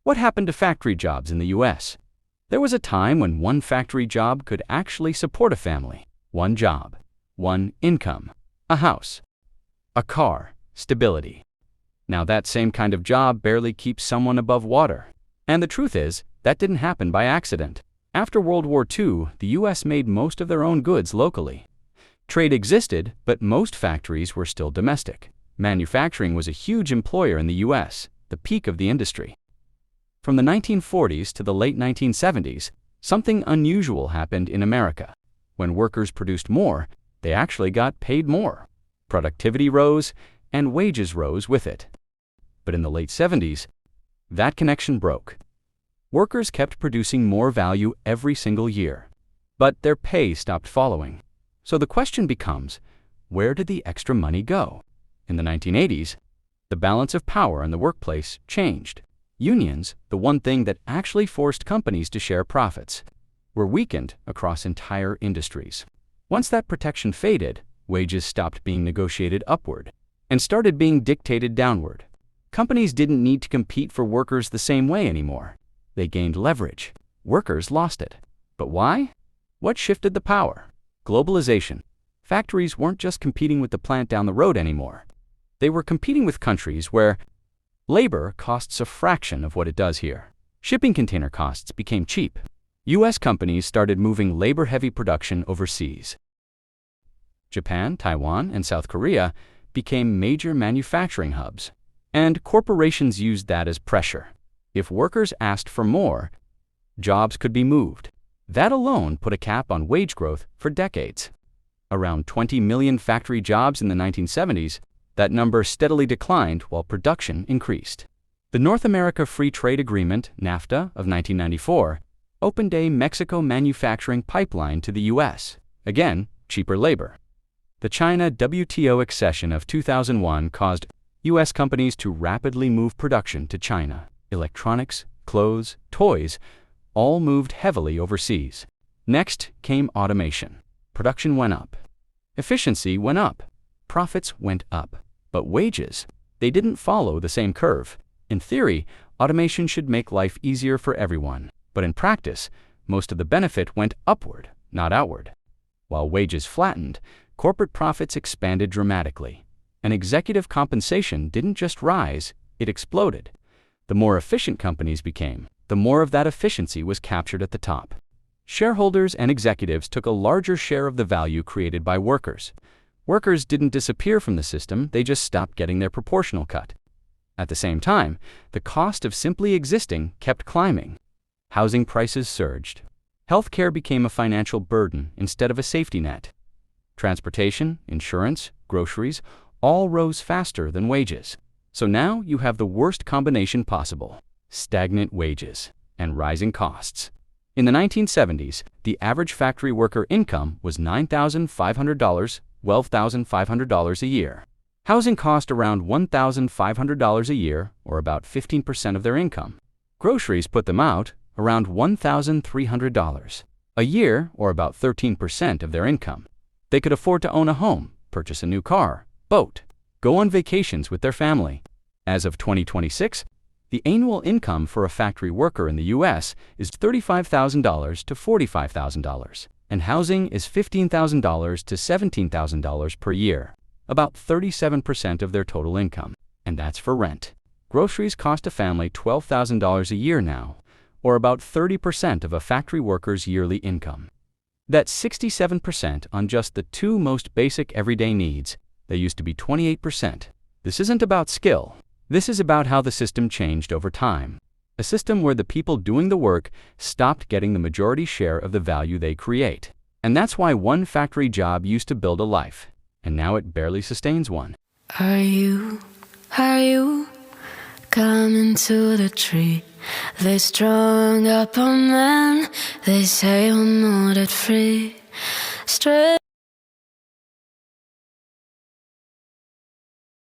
What happened to factory jobs in the U.S.? There was a time when one factory job could actually support a family. One job, one income, a house, a car, stability. Now that same kind of job barely keeps someone above water. And the truth is, that didn't happen by accident. After World War II, the U.S. made most of their own goods locally. Trade existed, but most factories were still domestic. Manufacturing was a huge employer in the U.S., the peak of the industry. From the 1940s to the late 1970s, something unusual happened in America. When workers produced more, they actually got paid more. Productivity rose, and wages rose with it. But in the late 70s, that connection broke. Workers kept producing more value every single year, but their pay stopped following. So the question becomes, where did the extra money go? In the 1980s, the balance of power in the workplace changed. Unions, the one thing that actually forced companies to share profits, were weakened across entire industries. Once that protection faded, wages stopped being negotiated upward and started being dictated downward. Companies didn't need to compete for workers the same way anymore. They gained leverage. Workers lost it. But why? What shifted the power? Globalization. Factories weren't just competing with the plant down the road anymore. They were competing with countries where labor costs a fraction of what it does here. Shipping container costs became cheap. U.S. companies started moving labor-heavy production overseas. Japan, Taiwan, and South Korea became major manufacturing hubs, and corporations used that as pressure. If workers asked for more, jobs could be moved. That alone put a cap on wage growth for decades. Around 20 million factory jobs in the 1970s, that number steadily declined while production increased. The North America Free Trade Agreement, NAFTA, of 1994, opened a Mexico manufacturing pipeline to the U.S. Again, cheaper labor. The China WTO accession of 2001 caused U.S. companies to rapidly move production to China. Electronics, clothes, toys, all moved heavily overseas. Next came automation. Production went up. Efficiency went up. Profits went up. But wages, they didn't follow the same curve. In theory, automation should make life easier for everyone. But in practice, most of the benefit went upward, not outward. While wages flattened, corporate profits expanded dramatically. And executive compensation didn't just rise, it exploded. The more efficient companies became, the more of that efficiency was captured at the top. Shareholders and executives took a larger share of the value created by workers. Workers didn't disappear from the system, they just stopped getting their proportional cut. At the same time, the cost of simply existing kept climbing. Housing prices surged. Healthcare became a financial burden instead of a safety net. Transportation, insurance, groceries, all rose faster than wages. So now you have the worst combination possible: stagnant wages and rising costs. In the 1970s, the average factory worker income was $9,500, $12,500 a year. Housing cost around $1,500 a year, or about 15% of their income. Groceries put them out around $1,300 a year, or about 13% of their income. They could afford to own a home, purchase a new car, boat, go on vacations with their family. As of 2026, the annual income for a factory worker in the U.S. is $35,000 to $45,000, and housing is $15,000 to $17,000 per year, about 37% of their total income, and that's for rent. Groceries cost a family $12,000 a year now, or about 30% of a factory worker's yearly income. That's 67% on just the two most basic everyday needs. They used to be 28%. This isn't about skill. This is about how the system changed over time. A system where the people doing the work stopped getting the majority share of the value they create. And that's why one factory job used to build a life, and now it barely sustains one. Are you coming to the tree? They strung up a man, they say we'll know that free. Straight